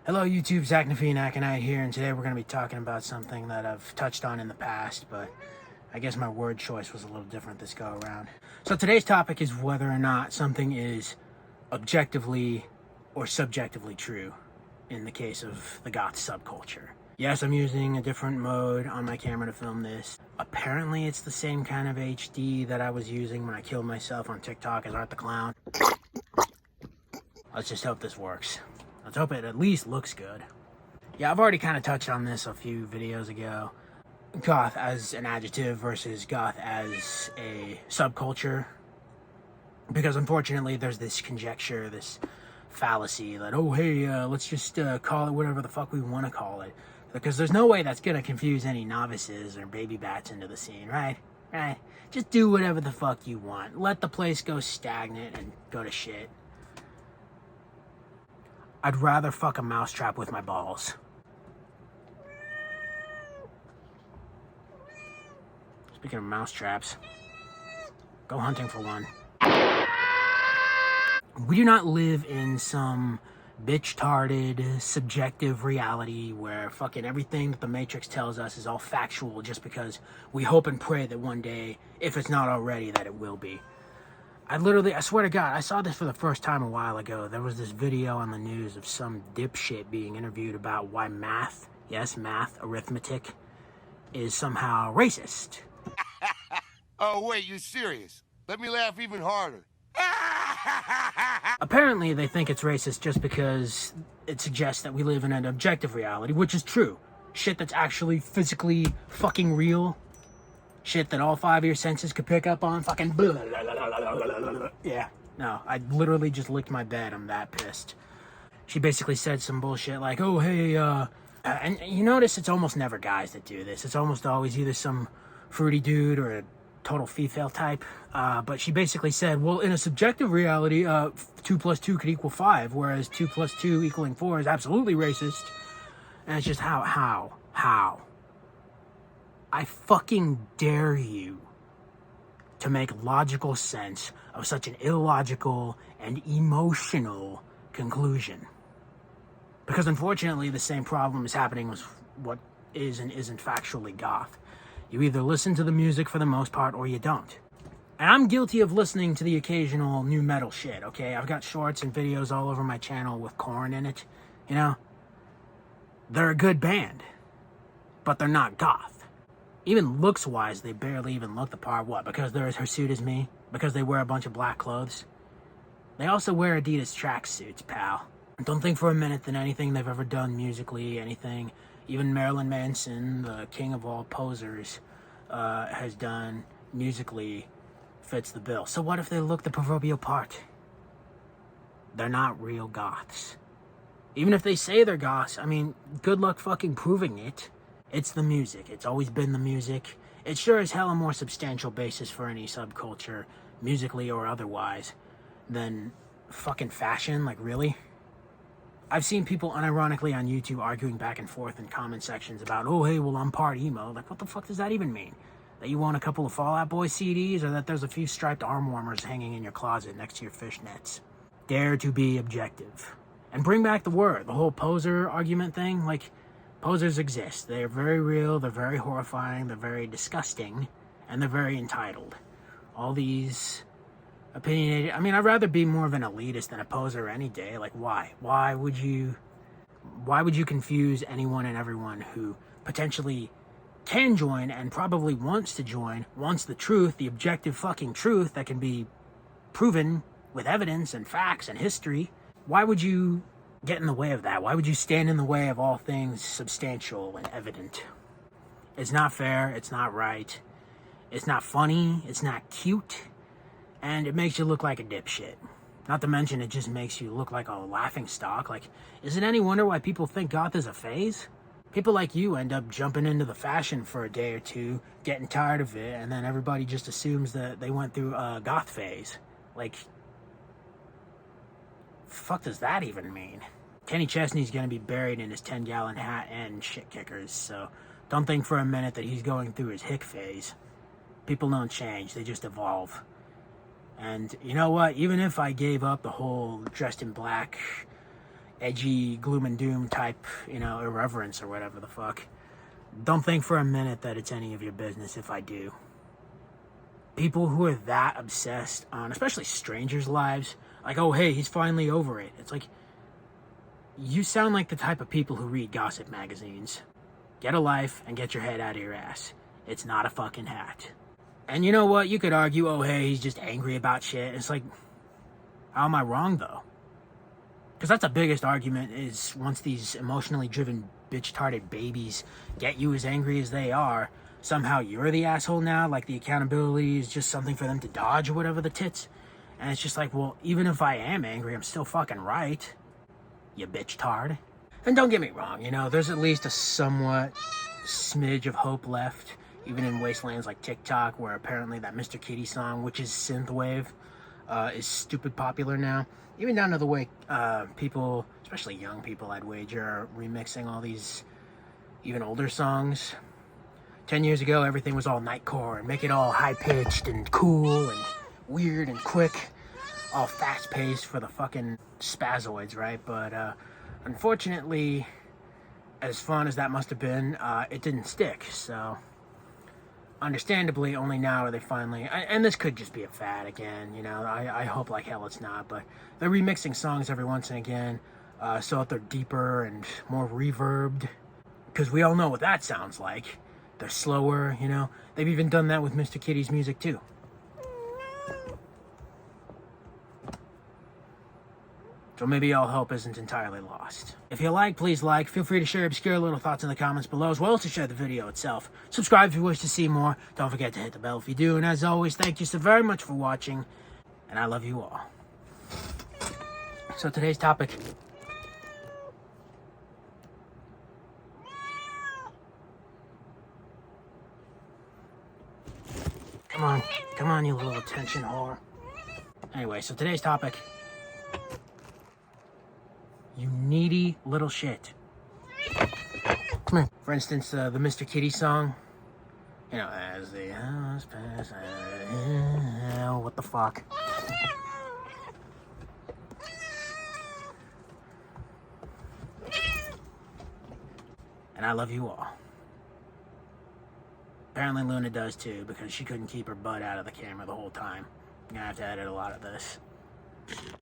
Hello YouTube, Zach Nafinakanight here, and today we're going to be talking about something that I've touched on in the past, but I guess my word choice was a little different this go around. So today's topic is whether or not something is objectively or subjectively true in the case of the goth subculture. Yes, I'm using a different mode on my camera to film this. Apparently it's the same kind of HD that I was using when I killed myself on TikTok as Art the Clown. Let's just hope this works. Let's hope it at least looks good. Yeah, I've already kind of touched on this a few videos ago. Goth as an adjective versus goth as a subculture. Because unfortunately there's this conjecture, this fallacy that, oh hey, let's just call it whatever the fuck we want to call it. Because there's no way that's going to confuse any novices or baby bats into the scene, right? Right? Just do whatever the fuck you want. Let the place go stagnant and go to shit. I'd rather fuck a mousetrap with my balls. Speaking of mousetraps, go hunting for one. We do not live in some bitch-tarded, subjective reality where fucking everything that the Matrix tells us is all factual just because we hope and pray that one day, if it's not already, that it will be. I swear to God, I saw this for the first time a while ago. There was this video on the news of some dipshit being interviewed about why math, yes, math, arithmetic, is somehow racist. Oh, wait, you serious? Let me laugh even harder. Apparently, they think it's racist just because it suggests that we live in an objective reality, which is true. Shit that's actually physically fucking real. Shit that all five of your senses could pick up on. Fucking blah, blah, blah, blah, blah, blah, blah. Yeah, no, I literally just licked my bed. I'm that pissed. She basically said some bullshit like, oh, hey, and you notice it's almost never guys that do this. It's almost always either some fruity dude or a total female type. But she basically said, well, in a subjective reality, 2 plus 2 could equal 5, whereas 2 plus 2 equaling 4 is absolutely racist. And it's just how? I fucking dare you to make logical sense of such an illogical and emotional conclusion. Because unfortunately, the same problem is happening with what is and isn't factually goth. You either listen to the music for the most part or you don't. And I'm guilty of listening to the occasional new metal shit, okay? I've got shorts and videos all over my channel with Korn in it, you know? They're a good band, but they're not goth. Even looks-wise, they barely even look the part. What? Because they're as hirsute as me? Because they wear a bunch of black clothes? They also wear Adidas tracksuits, pal. Don't think for a minute that anything they've ever done musically, anything, even Marilyn Manson, the king of all posers, has done musically fits the bill. So what if they look the proverbial part? They're not real goths. Even if they say they're goths, I mean, good luck fucking proving it. It's the music. It's always been the music. It's sure as hell a more substantial basis for any subculture, musically or otherwise, than fucking fashion. Like, really? I've seen people unironically on YouTube arguing back and forth in comment sections about, oh, hey, well, I'm part emo. Like, what the fuck does that even mean? That you want a couple of Fall Out Boy CDs, or that there's a few striped arm warmers hanging in your closet next to your fishnets? Dare to be objective. And bring back the word. The whole poser argument thing, like, posers exist. They're very real, they're very horrifying, they're very disgusting, and they're very entitled. All these opinionated... I mean, I'd rather be more of an elitist than a poser any day. Like, why? Why would you confuse anyone and everyone who potentially can join and probably wants to join, wants the truth, the objective fucking truth that can be proven with evidence and facts and history? Why would you get in the way of that? Why would you stand in the way of all things substantial and evident? It's not fair. It's not right. It's not funny. It's not cute. And it makes you look like a dipshit. Not to mention, it just makes you look like a laughingstock. Like, is it any wonder why people think goth is a phase? People like you end up jumping into the fashion for a day or two, getting tired of it, and then everybody just assumes that they went through a goth phase. Like, fuck does that even mean? Kenny Chesney's gonna be buried in his 10-gallon hat and shit kickers, so don't think for a minute that he's going through his hick phase. People don't change, they just evolve. And you know what? Even if I gave up the whole dressed in black edgy gloom and doom type, irreverence or whatever the fuck. Don't think for a minute that it's any of your business if I do. People who are that obsessed on, especially strangers' lives, like, oh, hey, he's finally over it. It's like, you sound like the type of people who read gossip magazines. Get a life and get your head out of your ass. It's not a fucking hat. And you know what? You could argue, oh, hey, he's just angry about shit. It's like, how am I wrong, though? Because that's the biggest argument, is once these emotionally driven bitch-tarded babies get you as angry as they are, somehow you're the asshole now, like the accountability is just something for them to dodge or whatever the tits. And it's just like, well, even if I am angry, I'm still fucking right, you bitch-tard. And don't get me wrong, there's at least a somewhat smidge of hope left, even in wastelands like TikTok, where apparently that Mr. Kitty song, which is synthwave, is stupid popular now. Even down to the way people, especially young people, I'd wager, are remixing all these even older songs. 10 years ago, everything was all nightcore and make it all high-pitched and cool and weird and quick, all fast-paced for the fucking spazoids, right? But unfortunately, as fun as that must have been, it didn't stick. So understandably, only now are they finally, and this could just be a fad again, I hope like hell it's not, but they're remixing songs every once and again, so that they're deeper and more reverbed, because we all know what that sounds like. They're slower, they've even done that with Mr. Kitty's music too. So maybe all hope isn't entirely lost. If you like, please like. Feel free to share obscure little thoughts in the comments below, as well as to share the video itself. Subscribe if you wish to see more. Don't forget to hit the bell if you do. And as always, thank you so very much for watching. And I love you all. So today's topic. Come on, you little attention whore. Anyway, so today's topic. You needy little shit. Come here. For instance, the Mr. Kitty song. As the hours pass, what the fuck? And I love you all. Apparently Luna does too, because she couldn't keep her butt out of the camera the whole time. I'm gonna have to edit a lot of this.